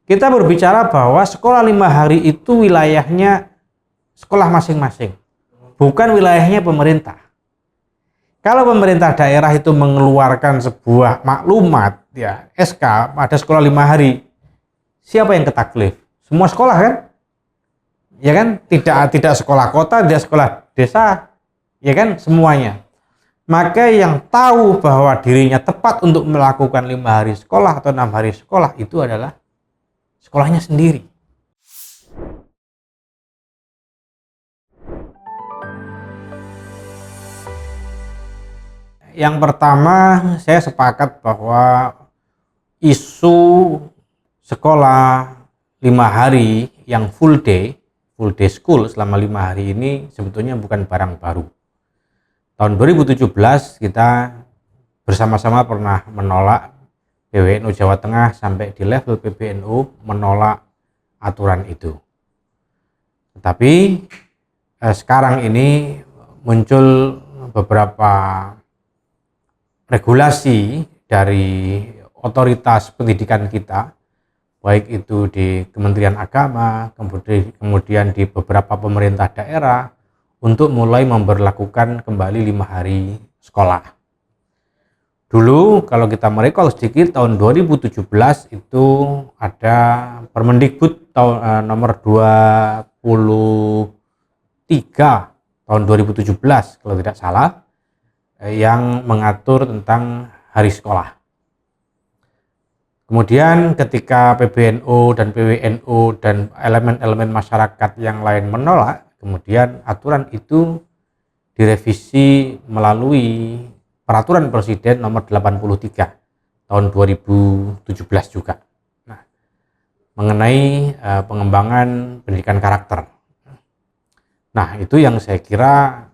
kita berbicara bahwa sekolah 5 hari itu wilayahnya sekolah masing-masing, bukan wilayahnya pemerintah. Kalau pemerintah daerah itu mengeluarkan sebuah maklumat, ya SK, ada sekolah 5 hari, siapa yang ketaklif? Semua sekolah kan? Ya kan? Tidak sekolah kota, tidak sekolah desa, ya kan? Semuanya. Maka yang tahu bahwa dirinya tepat untuk melakukan 5 hari sekolah atau 6 hari sekolah itu adalah sekolahnya sendiri. Yang pertama, saya sepakat bahwa isu sekolah 5 hari yang full day school selama 5 hari ini sebetulnya bukan barang baru. Tahun 2017 kita bersama-sama pernah menolak, PWNU Jawa Tengah sampai di level PBNU menolak aturan itu. Tetapi sekarang ini muncul beberapa regulasi dari otoritas pendidikan kita, baik itu di Kementerian Agama, kemudian di beberapa pemerintah daerah, untuk mulai memberlakukan kembali 5 hari sekolah. Dulu kalau kita merekol sedikit, tahun 2017 itu ada Permendikbud nomor 23 tahun 2017 kalau tidak salah, yang mengatur tentang hari sekolah. Kemudian ketika PBNU dan PWNU dan elemen-elemen masyarakat yang lain menolak, kemudian aturan itu direvisi melalui Peraturan Presiden nomor 83 tahun 2017 juga. Nah, mengenai pengembangan pendidikan karakter. Nah, itu yang saya kira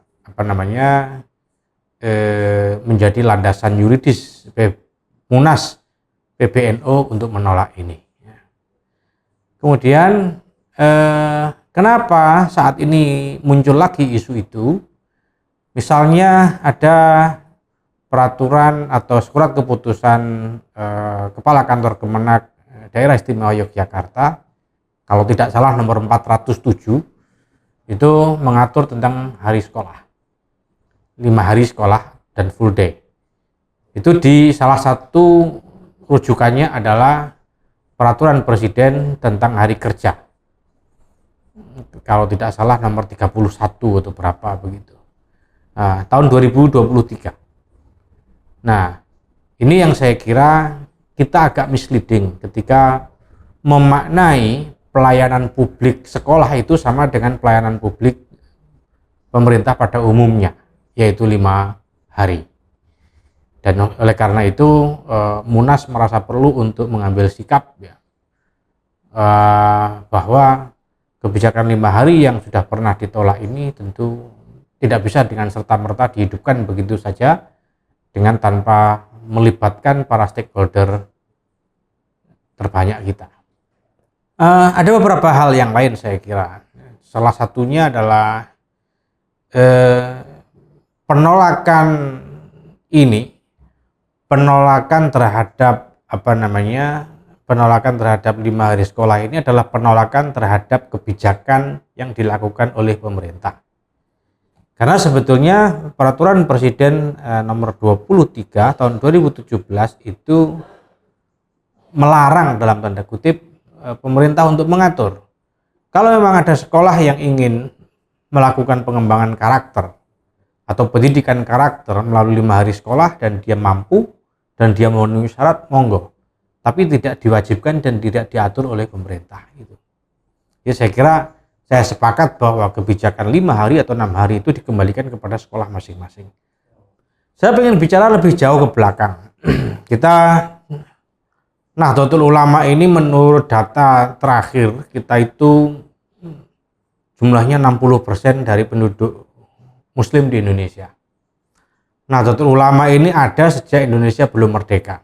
menjadi landasan yuridis Munas PBNU untuk menolak ini. Kemudian kenapa saat ini muncul lagi isu itu? Misalnya ada peraturan atau surat keputusan Kepala Kantor Kemenak Daerah Istimewa Yogyakarta, kalau tidak salah nomor 407, itu mengatur tentang hari sekolah. 5 hari sekolah dan full day. Itu di salah satu rujukannya adalah Peraturan Presiden tentang hari kerja. Kalau tidak salah nomor 31 atau berapa begitu. Nah, tahun 2023. Nah, ini yang saya kira kita agak misleading ketika memaknai pelayanan publik sekolah itu sama dengan pelayanan publik pemerintah pada umumnya, yaitu 5 hari. Dan oleh karena itu Munas merasa perlu untuk mengambil sikap bahwa kebijakan 5 hari yang sudah pernah ditolak ini tentu tidak bisa dengan serta-merta dihidupkan begitu saja dengan tanpa melibatkan para stakeholder terbanyak kita. Ada beberapa hal yang lain saya kira. Salah satunya adalah penolakan terhadap penolakan terhadap 5 hari sekolah ini adalah penolakan terhadap kebijakan yang dilakukan oleh pemerintah. Karena sebetulnya Peraturan Presiden nomor 23 tahun 2017 itu melarang dalam tanda kutip pemerintah untuk mengatur. Kalau memang ada sekolah yang ingin melakukan pengembangan karakter atau pendidikan karakter melalui 5 hari sekolah dan dia mampu dan dia memenuhi syarat, monggo. Tapi tidak diwajibkan dan tidak diatur oleh pemerintah. Ya, saya kira saya sepakat bahwa kebijakan 5 hari atau 6 hari itu dikembalikan kepada sekolah masing-masing. Saya ingin bicara lebih jauh ke belakang. Nahdlatul Ulama ini menurut data terakhir kita itu jumlahnya 60% dari penduduk Muslim di Indonesia. Nahdlatul Ulama ini ada sejak Indonesia belum merdeka.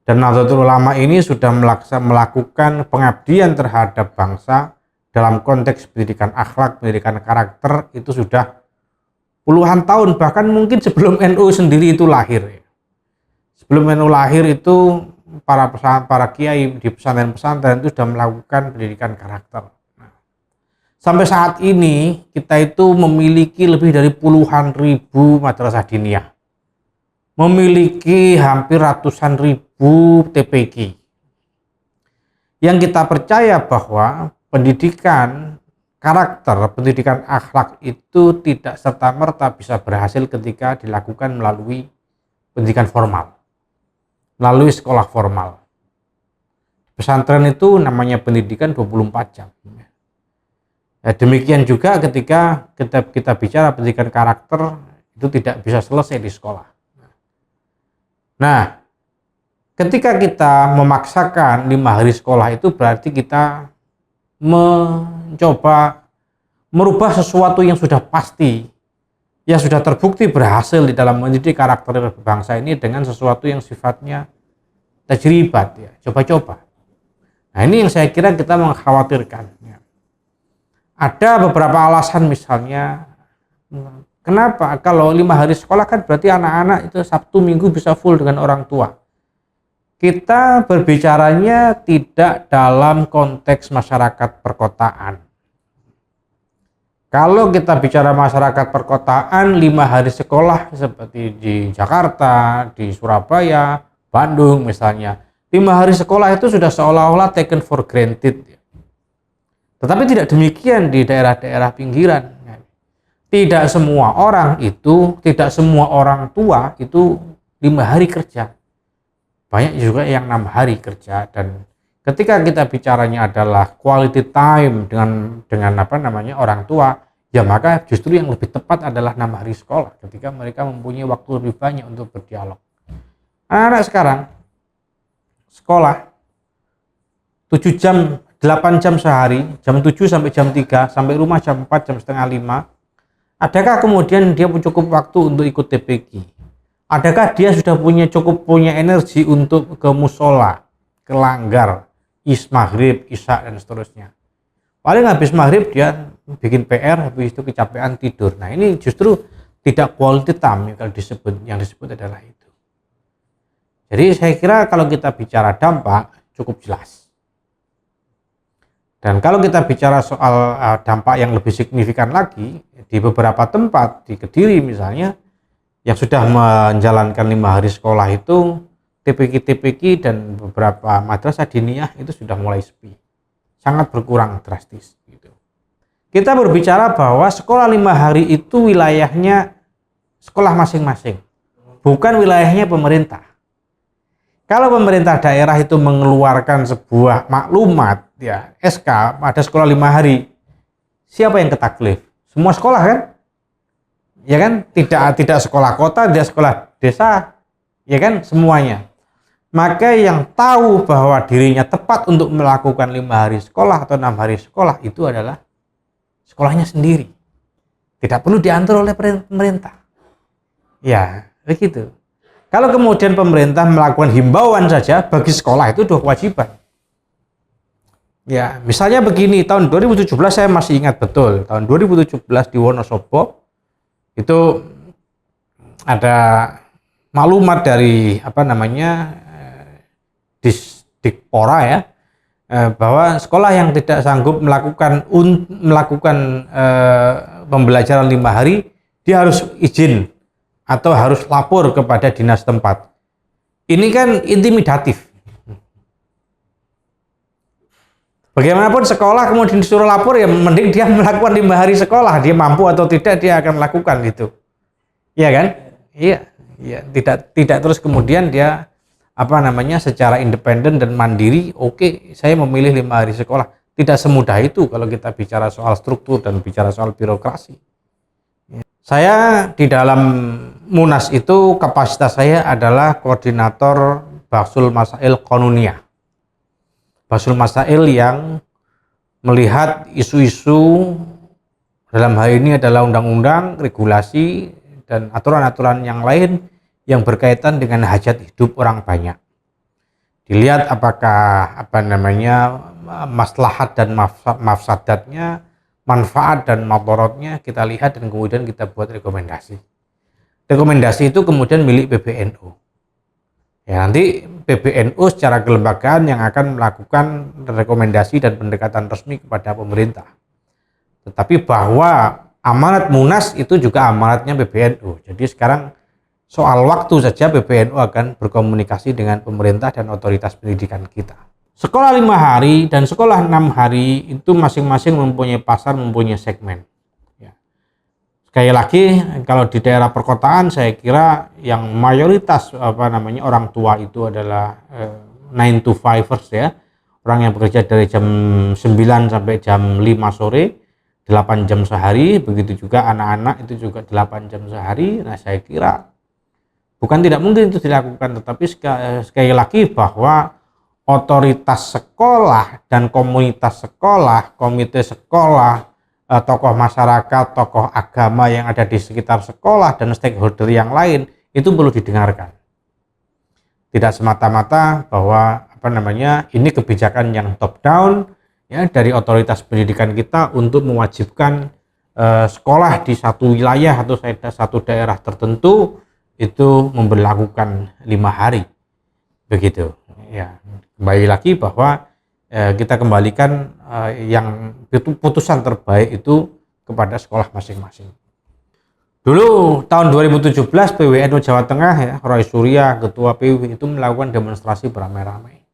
Dan Nahdlatul Ulama ini sudah melakukan pengabdian terhadap bangsa dalam konteks pendidikan akhlak, pendidikan karakter itu sudah puluhan tahun, bahkan mungkin sebelum NU sendiri itu lahir. Sebelum NU lahir itu para kiai di pesantren-pesantren itu sudah melakukan pendidikan karakter. Sampai saat ini kita itu memiliki lebih dari puluhan ribu madrasah diniyah, memiliki hampir ratusan ribu TPQ. Yang kita percaya bahwa pendidikan karakter, pendidikan akhlak itu tidak serta-merta bisa berhasil ketika dilakukan melalui pendidikan formal, melalui sekolah formal. Pesantren itu namanya pendidikan 24 jam. Ya, demikian juga ketika kita bicara pendidikan karakter itu tidak bisa selesai di sekolah. Nah, ketika kita memaksakan 5 hari sekolah itu berarti kita mencoba merubah sesuatu yang sudah pasti, yang sudah terbukti berhasil di dalam mendidik karakter bangsa ini dengan sesuatu yang sifatnya tajribat, ya, coba-coba. Nah, ini yang saya kira kita mengkhawatirkan. Ada beberapa alasan, misalnya kenapa kalau 5 hari sekolah kan berarti anak-anak itu Sabtu Minggu bisa full dengan orang tua. Kita berbicaranya tidak dalam konteks masyarakat perkotaan. Kalau kita bicara masyarakat perkotaan, 5 hari sekolah seperti di Jakarta, di Surabaya, Bandung misalnya, 5 hari sekolah itu sudah seolah-olah taken for granted. Tetapi tidak demikian di daerah-daerah pinggiran. Tidak semua orang tua itu 5 hari kerja. Banyak juga yang 6 hari kerja. Dan ketika kita bicaranya adalah quality time dengan orang tua, ya maka justru yang lebih tepat adalah 6 hari sekolah ketika mereka mempunyai waktu lebih banyak untuk berdialog. Anak-anak sekarang sekolah 7 jam, 8 jam sehari, jam 7 sampai jam 3, sampai rumah jam 4, jam setengah 5. Adakah kemudian dia cukup waktu untuk ikut TPQ? Adakah dia sudah cukup punya energi untuk ke musola, ke langgar, maghrib, isya, dan seterusnya? Paling habis maghrib dia bikin PR, habis itu kecapean tidur. Nah, ini justru tidak quality time yang disebut adalah itu. Jadi saya kira kalau kita bicara dampak cukup jelas. Dan kalau kita bicara soal dampak yang lebih signifikan lagi, di beberapa tempat, di Kediri misalnya, yang sudah menjalankan 5 hari sekolah itu, TPQ dan beberapa madrasah diniyah itu sudah mulai sepi. Sangat berkurang drastis. Gitu. Kita berbicara bahwa sekolah 5 hari itu wilayahnya sekolah masing-masing, bukan wilayahnya pemerintah. Kalau pemerintah daerah itu mengeluarkan sebuah maklumat, ya SK, ada sekolah 5 hari, siapa yang ketaklif? Semua sekolah kan? Ya kan? Tidak sekolah kota, tidak sekolah desa, ya kan? Semuanya. Maka yang tahu bahwa dirinya tepat untuk melakukan 5 hari sekolah atau 6 hari sekolah itu adalah sekolahnya sendiri. Tidak perlu diatur oleh pemerintah. Ya, begitu. Kalau kemudian pemerintah melakukan himbauan saja, bagi sekolah itu sudah kewajiban. Ya, misalnya begini, tahun 2017 saya masih ingat betul, tahun 2017 di Wonosobo itu ada maklumat dari Dikpora ya, bahwa sekolah yang tidak sanggup melakukan pembelajaran 5 hari, dia harus izin atau harus lapor kepada dinas tempat. Ini kan intimidatif. Bagaimanapun sekolah kemudian disuruh lapor, ya mending dia melakukan 5 hari sekolah, dia mampu atau tidak dia akan lakukan gitu. Iya kan? Iya, tidak terus kemudian dia secara independen dan mandiri, oke, saya memilih 5 hari sekolah. Tidak semudah itu kalau kita bicara soal struktur dan bicara soal birokrasi. Saya di dalam Munas itu kapasitas saya adalah koordinator Basul Masail Qanuniyah. Basul Masail yang melihat isu-isu dalam hal ini adalah undang-undang, regulasi, dan aturan-aturan yang lain yang berkaitan dengan hajat hidup orang banyak. Dilihat apakah maslahat dan mafsadatnya, manfaat dan madharatnya kita lihat, dan kemudian kita buat rekomendasi. Rekomendasi itu kemudian milik PBNU. Ya, nanti PBNU secara kelembagaan yang akan melakukan rekomendasi dan pendekatan resmi kepada pemerintah. Tetapi bahwa amanat Munas itu juga amanatnya PBNU. Jadi sekarang soal waktu saja PBNU akan berkomunikasi dengan pemerintah dan otoritas pendidikan kita. Sekolah 5 hari dan sekolah 6 hari itu masing-masing mempunyai pasar, mempunyai segmen. Ya. Sekali lagi, kalau di daerah perkotaan saya kira yang mayoritas orang tua itu adalah 9 to 5ers ya. Orang yang bekerja dari jam 9 sampai jam 5 sore, 8 jam sehari, begitu juga anak-anak itu juga 8 jam sehari. Nah, saya kira bukan tidak mungkin itu dilakukan, tetapi sekali lagi bahwa otoritas sekolah dan komunitas sekolah, komite sekolah, tokoh masyarakat, tokoh agama yang ada di sekitar sekolah dan stakeholder yang lain itu perlu didengarkan. Tidak semata-mata bahwa ini kebijakan yang top down ya dari otoritas pendidikan kita untuk mewajibkan sekolah di satu wilayah atau satu daerah tertentu itu memberlakukan 5 hari. Begitu. Ya, kembali lagi bahwa kita kembalikan yang putusan terbaik itu kepada sekolah masing-masing. Dulu tahun 2017 PWNU Jawa Tengah ya, Roy Surya ketua PW itu melakukan demonstrasi beramai-ramai.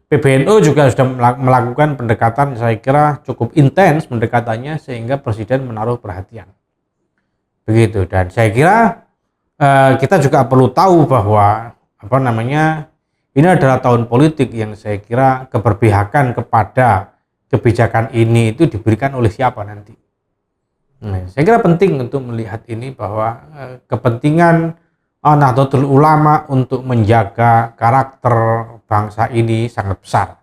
PBNU juga sudah melakukan pendekatan saya kira cukup intens pendekatannya sehingga presiden menaruh perhatian. Begitu, dan saya kira kita juga perlu tahu bahwa ini adalah tahun politik yang saya kira keberpihakan kepada kebijakan ini itu diberikan oleh siapa nanti. Nah, saya kira penting untuk melihat ini bahwa kepentingan Nahdlatul Ulama untuk menjaga karakter bangsa ini sangat besar.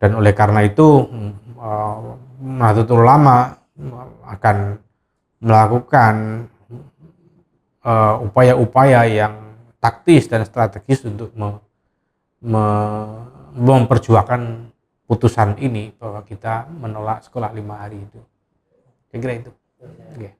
Dan oleh karena itu Nahdlatul Ulama akan melakukan upaya-upaya yang taktis dan strategis untuk memperjuangkan putusan ini bahwa kita menolak sekolah 5 hari itu. Saya kira itu. Okay.